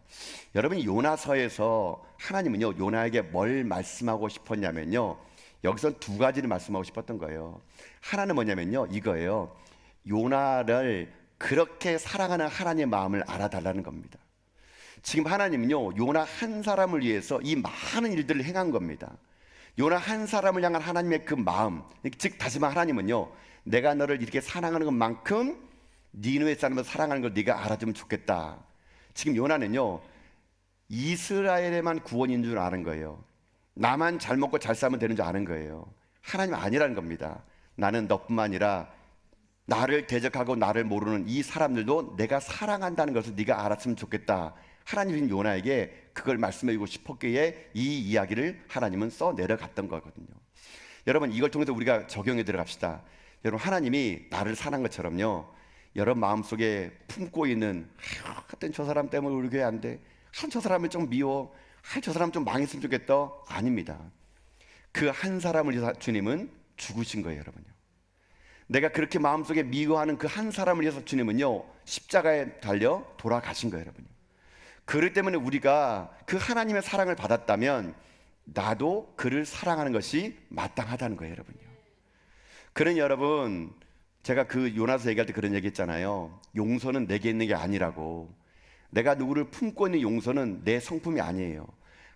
여러분, 요나서에서 하나님은요 요나에게 뭘 말씀하고 싶었냐면요, 여기서 두 가지를 말씀하고 싶었던 거예요. 하나는 뭐냐면요 이거예요. 요나를 그렇게 사랑하는 하나님의 마음을 알아달라는 겁니다. 지금 하나님은요 요나 한 사람을 위해서 이 많은 일들을 행한 겁니다. 요나 한 사람을 향한 하나님의 그 마음, 즉 다시 말해 하나님은요 내가 너를 이렇게 사랑하는 것만큼 니느웨 사람을 사랑하는 걸 네가 알아주면 좋겠다. 지금 요나는요 이스라엘에만 구원인 줄 아는 거예요. 나만 잘 먹고 잘 살면 되는 줄 아는 거예요. 하나님 아니라는 겁니다. 나는 너뿐만 아니라 나를 대적하고 나를 모르는 이 사람들도 내가 사랑한다는 것을 네가 알았으면 좋겠다. 하나님은 요나에게 그걸 말씀해주고 싶었기에 이 이야기를 하나님은 써 내려갔던 거거든요. 여러분, 이걸 통해서 우리가 적용해 들어갑시다. 여러분, 하나님이 나를 사랑한 것처럼요 여러분 마음속에 품고 있는 하여튼 저 사람 때문에 우리 교회 안 돼, 저 사람을 좀 미워, 저 사람 좀 망했으면 좋겠다, 아닙니다. 그 한 사람을 위해서 주님은 죽으신 거예요, 여러분요. 내가 그렇게 마음속에 미워하는 그 한 사람을 위해서 주님은요 십자가에 달려 돌아가신 거예요, 여러분. 그렇기 때문에 우리가 그 하나님의 사랑을 받았다면 나도 그를 사랑하는 것이 마땅하다는 거예요, 여러분요. 그런 여러분, 제가 그 요나서 얘기할 때 그런 얘기 했잖아요. 용서는 내게 있는 게 아니라고. 내가 누구를 품고 있는 용서는 내 성품이 아니에요.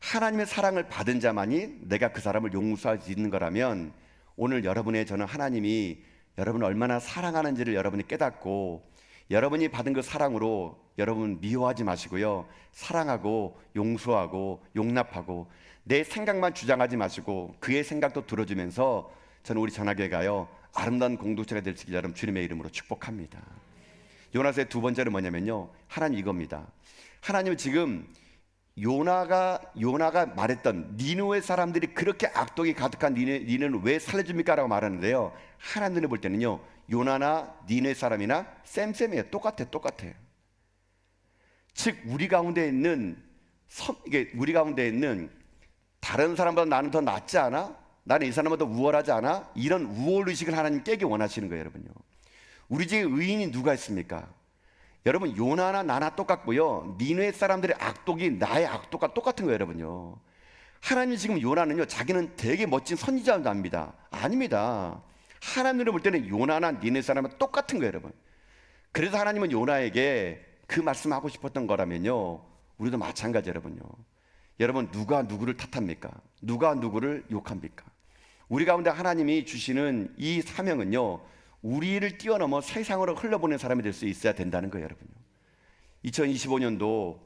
하나님의 사랑을 받은 자만이 내가 그 사람을 용서할 수 있는 거라면 오늘 여러분의 저는 하나님이 여러분을 얼마나 사랑하는지를 여러분이 깨닫고 여러분이 받은 그 사랑으로 여러분 미워하지 마시고요, 사랑하고 용서하고 용납하고 내 생각만 주장하지 마시고 그의 생각도 들어주면서 저는 우리 전하교회가요 아름다운 공동체가 될 수 있기를 여러분 주님의 이름으로 축복합니다. 요나서의 두 번째는 뭐냐면요, 하나님 이겁니다. 하나님은 지금 요나가 말했던 니느웨 사람들이 그렇게 악독이 가득한 니느웨를 왜 살려줍니까? 라고 말하는데요, 하나님이 볼 때는요 요나나 니느웨 사람이나 쌤이에요. 똑같아. 즉 우리 가운데 있는 다른 사람보다 나는 더 낫지 않아? 나는 이 사람보다 우월하지 않아? 이런 우월의식을 하나님 깨기 원하시는 거예요, 여러분요. 우리 중에 의인이 누가 있습니까? 여러분 요나나 나나 똑같고요, 니느웨 사람들의 악독이 나의 악독과 똑같은 거예요, 여러분요. 하나님 지금 요나는요 자기는 되게 멋진 선지자인 줄 압니다. 아닙니다. 하나님을 볼 때는 요나나 니느웨 사람은 똑같은 거예요, 여러분. 그래서 하나님은 요나에게 그 말씀하고 싶었던 거라면요 우리도 마찬가지 여러분요. 여러분 누가 누구를 탓합니까? 누가 누구를 욕합니까? 우리 가운데 하나님이 주시는 이 사명은요 우리를 뛰어넘어 세상으로 흘러보낸 사람이 될 수 있어야 된다는 거예요, 여러분요. 2025년도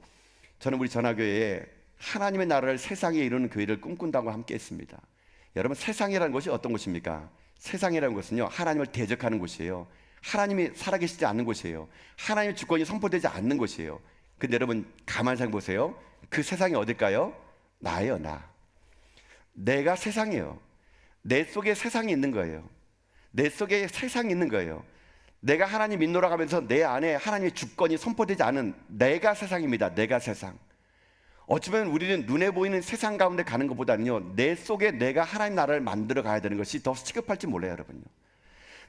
저는 우리 전하교회에 하나님의 나라를 세상에 이루는 교회를 꿈꾼다고 함께 했습니다. 여러분 세상이라는 것이 어떤 곳입니까? 세상이라는 것은요 하나님을 대적하는 곳이에요. 하나님이 살아계시지 않는 곳이에요. 하나님의 주권이 선포되지 않는 곳이에요. 근데 여러분 가만히 생각해 보세요. 그 세상이 어딜까요? 나예요, 나. 내가 세상이에요. 내 속에 세상이 있는 거예요. 내 속에 세상이 있는 거예요. 내가 하나님 믿노라 하면서 내 안에 하나님의 주권이 선포되지 않은 내가 세상입니다. 내가 세상. 어쩌면 우리는 눈에 보이는 세상 가운데 가는 것보다는요 내 속에 내가 하나님 나라를 만들어 가야 되는 것이 더 시급할지 몰라요, 여러분요.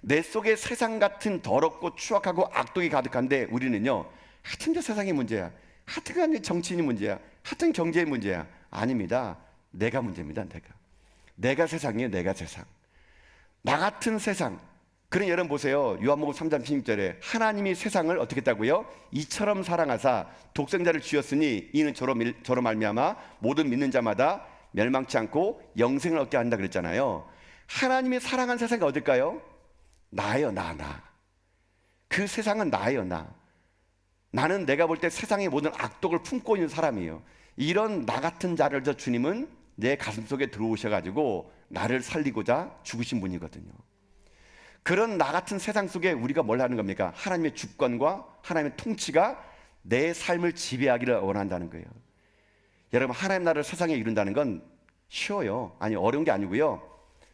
내 속에 세상 같은 더럽고 추악하고 악독이 가득한데 우리는요 하여튼 저 세상의 문제야, 하여튼 정치인이 문제야, 하여튼 경제의 문제야. 아닙니다. 내가 문제입니다. 내가 세상이에요. 내가 세상. 나 같은 세상. 그런 여러분 보세요. 요한복음 3장 16절에 하나님이 세상을 어떻게 했다고요? 이처럼 사랑하사 독생자를 주셨으니 이는 저로 말미암아 모든 믿는 자마다 멸망치 않고 영생을 얻게 한다 그랬잖아요. 하나님이 사랑한 세상이 어딜까요? 나예요. 나. 그 세상은 나예요. 나는 내가 볼 때 세상의 모든 악독을 품고 있는 사람이에요. 이런 나 같은 자를 저 주님은 내 가슴 속에 들어오셔가지고 나를 살리고자 죽으신 분이거든요. 그런 나 같은 세상 속에 우리가 뭘 하는 겁니까? 하나님의 주권과 하나님의 통치가 내 삶을 지배하기를 원한다는 거예요. 여러분 하나님 나라를 세상에 이룬다는 건 쉬워요. 아니 어려운 게 아니고요,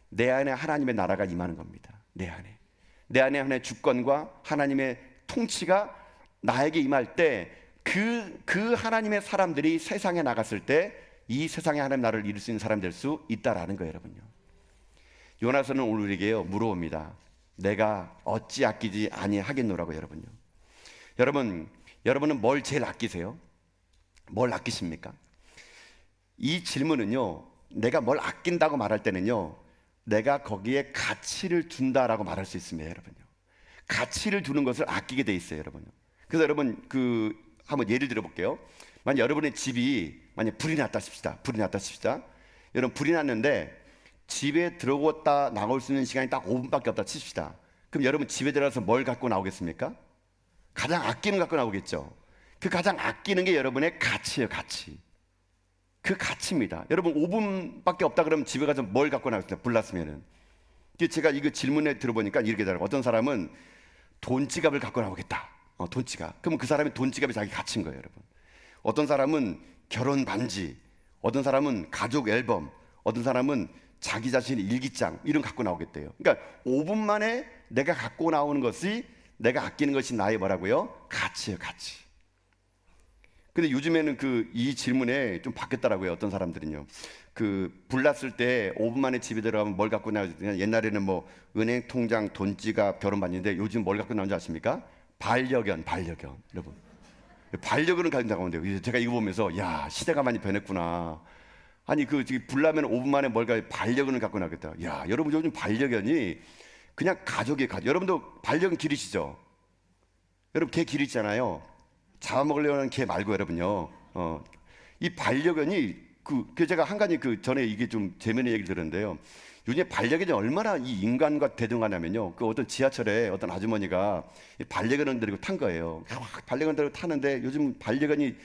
내 안에 하나님의 나라가 임하는 겁니다. 내 안에 하나님의 주권과 하나님의 통치가 나에게 임할 때 그 하나님의 사람들이 세상에 나갔을 때 이 세상에 하나님 나라를 이룰 수 있는 사람 될 수 있다라는 거예요, 여러분요. 요나서는 오늘 우리에게 물어봅니다. 내가 어찌 아끼지 아니하겠노라고. 여러분은 뭘 제일 아끼세요? 뭘 아끼십니까? 이 질문은요 내가 뭘 아낀다고 말할 때는요 내가 거기에 가치를 둔다라고 말할 수 있습니다, 여러분요. 가치를 두는 것을 아끼게 돼 있어요, 여러분요. 그래서 여러분 한번 예를 들어 볼게요. 만약 여러분의 집이 불이 났다 칩시다. 여러분 불이 났는데 집에 들어갔다 나올 수 있는 시간이 딱 5분밖에 없다 칩시다. 그럼 여러분 집에 들어가서 뭘 갖고 나오겠습니까? 가장 아끼는 거 갖고 나오겠죠. 그 가장 아끼는 게 여러분의 가치예요, 가치. 그 가치입니다. 여러분 5분밖에 없다 그러면 집에 가서 뭘 갖고 나오겠습니까? 불 났으면은. 제가 이거 질문에 들어보니까 이렇게 되더라고요. 어떤 사람은 돈지갑을 갖고 나오겠다. 돈지갑. 그러면 그 사람이 돈지갑이 자기 가치인 거예요, 여러분. 어떤 사람은 결혼 반지, 어떤 사람은 가족 앨범, 어떤 사람은 자기 자신의 일기장 이런 거 갖고 나오겠대요. 그러니까 5분 만에 내가 갖고 나오는 것이 내가 아끼는 것이 나의 뭐라고요? 가치예요, 가치. 근데 요즘에는 이 질문에 좀 바뀌었더라고요. 어떤 사람들은요. 그 불났을 때 5분 만에 집에 들어가면 뭘 갖고 나오냐? 옛날에는 뭐 은행 통장, 돈지갑, 결혼반지인데 요즘 뭘 갖고 나오는지 아십니까? 반려견, 반려견. 여러분, 반려견을 가진다고 하는데요. 제가 이거 보면서 야, 시대가 많이 변했구나. 아니 그 불나면 5분 만에 뭘까 반려견을 갖고 나겠다. 야, 여러분 요즘 반려견이 그냥 가족의 가족. 여러분도 반려견 기르시죠? 여러분 개 기르잖아요. 잡아먹으려는 개 말고 여러분요. 이 반려견이 그 제가 한 가지 그 전에 이게 좀 재미있는 얘기를 들었는데요. 요즘 반려견이 얼마나 이 인간과 대등하냐면요. 그 어떤 지하철에 어떤 아주머니가 이 반려견을 데리고 탄 거예요. 반려견 데리고 타는데 요즘 반려견이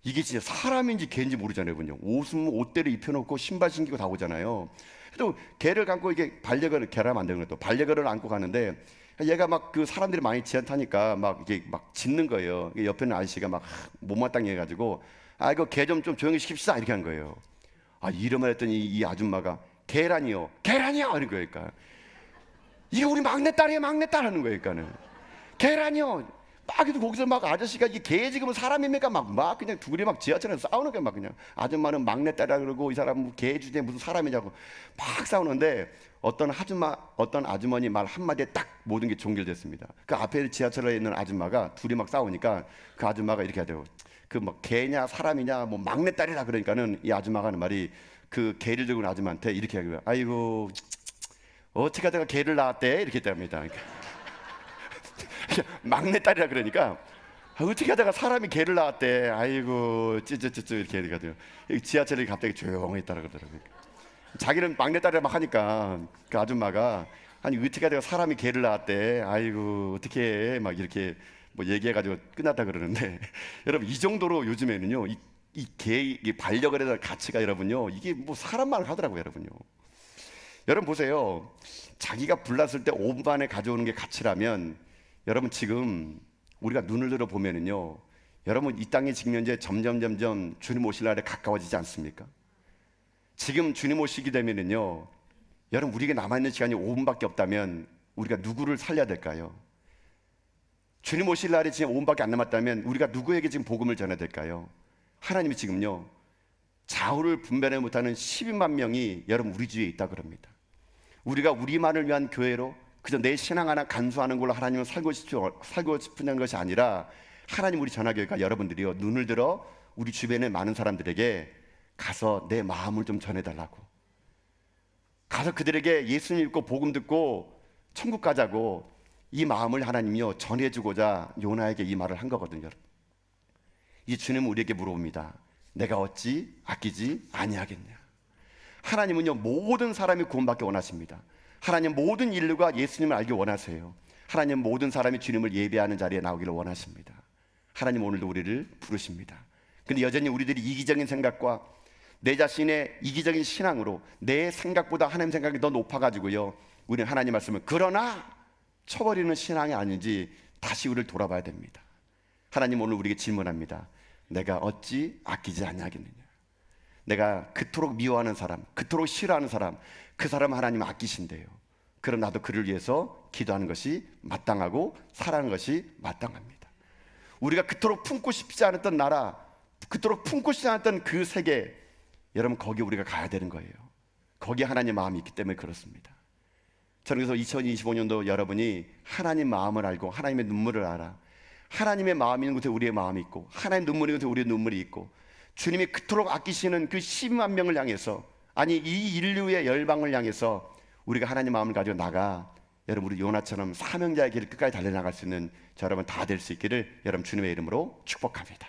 이게 진짜 사람인지 개인지 모르잖아요, 분요. 옷은 옷대로 입혀놓고 신발 신기고 다 오잖아요. 또 개를 감고 이게 반려견을 개라면 안 되는 거예요. 또 반려견을 안고 가는데 얘가 막 그 사람들이 많이 지하 타니까 막 이게 막 짖는 거예요. 옆에 있는 아저씨가 막 못마땅해 해가지고 아 이거 개 좀 조용히 시킵시다 이렇게 한 거예요. 아 이러면 했더니 이 아줌마가 개라니요, 개라니요 이런 거예요. 그러니까 이거 우리 막내딸이에요, 막내딸 하는 거예요. 그러니까는 개라니요. 막 거기서 막 아저씨가 이게 개 지금은 사람입니까? 막 그냥 둘이 막 지하철에서 싸우는 거야. 막 그냥 아줌마는 막내딸이라 그러고 이 사람은 개 주제 무슨 사람이냐고 막 싸우는데 어떤 아주머니 말 한마디에 딱 모든 게 종결됐습니다. 그 앞에 지하철에 있는 아줌마가 둘이 막 싸우니까 그 아줌마가 이렇게 하대요. 그 뭐 개냐 사람이냐 뭐 막내딸이라 그러니까는 이 아줌마가 하는 말이 그 개를 들고 온 아줌마한테 이렇게 하고요. 아이고 어떻게 하다가 개를 낳았대 이렇게 했답니다. 그러니까 막내딸이라 그러니까 어떻게 하다가 사람이 개를 낳았대. 아이고 찌찌찌찌 이렇게 해가지고 지하철이 갑자기 조용했다라 그러더라고요. 자기는 막내딸이라 막 하니까 그 아줌마가 아니 어떻게 하다가 사람이 개를 낳았대. 아이고 어떻게 해. 막 이렇게 뭐 얘기해가지고 끝났다 그러는데 여러분 이 정도로 요즘에는요 이 반려견에 대한 가치가 여러분요 이게 뭐 사람만 하더라고요 여러분요. 여러분 보세요. 자기가 불났을 때 5분 만에 가져오는 게 가치라면 여러분 지금 우리가 눈을 들어 보면은요 여러분 이 땅의 직면제 점점 주님 오실 날에 가까워지지 않습니까? 지금 주님 오시게 되면은요 여러분 우리에게 남아있는 시간이 5분밖에 없다면 우리가 누구를 살려야 될까요? 주님 오실 날이 지금 5분밖에 안 남았다면 우리가 누구에게 지금 복음을 전해야 될까요? 하나님이 지금요 좌우를 분별하지 못하는 12만 명이 여러분 우리 주위에 있다 그럽니다. 우리가 우리만을 위한 교회로 그저 내 신앙 하나 간수하는 걸로 하나님을 살고 싶은 것이 아니라 하나님 우리 전화교회가 여러분들이요 눈을 들어 우리 주변의 많은 사람들에게 가서 내 마음을 좀 전해달라고 가서 그들에게 예수님 믿고 복음 듣고 천국 가자고 이 마음을 하나님이요 전해주고자 요나에게 이 말을 한 거거든요. 이 주님은 우리에게 물어봅니다. 내가 어찌 아끼지 아니하겠냐. 하나님은요 모든 사람이 구원받기 원하십니다. 하나님 모든 인류가 예수님을 알기 원하세요. 하나님 모든 사람이 주님을 예배하는 자리에 나오기를 원하십니다. 하나님 오늘도 우리를 부르십니다. 근데 여전히 우리들이 이기적인 생각과 내 자신의 이기적인 신앙으로 내 생각보다 하나님 생각이 더 높아가지고요 우리는 하나님 말씀을 그러나 쳐버리는 신앙이 아닌지 다시 우리를 돌아봐야 됩니다. 하나님 오늘 우리에게 질문합니다. 내가 어찌 아끼지 아니하겠느냐. 내가 그토록 미워하는 사람, 그토록 싫어하는 사람, 그 사람 하나님 아끼신대요. 그럼 나도 그를 위해서 기도하는 것이 마땅하고 사랑하는 것이 마땅합니다. 우리가 그토록 품고 싶지 않았던 나라, 그토록 품고 싶지 않았던 그 세계, 여러분 거기 우리가 가야 되는 거예요. 거기에 하나님 마음이 있기 때문에 그렇습니다. 저는 그래서 2025년도 여러분이 하나님 마음을 알고 하나님의 눈물을 알아. 하나님의 마음이 있는 곳에 우리의 마음이 있고 하나님의 눈물이 있는 곳에 우리의 눈물이 있고 주님이 그토록 아끼시는 그 12만 명을 향해서 아니 이 인류의 열방을 향해서 우리가 하나님 마음을 가지고 나가 여러분 우리 요나처럼 사명자의 길을 끝까지 달려나갈 수 있는 저 여러분 다 될 수 있기를 여러분 주님의 이름으로 축복합니다.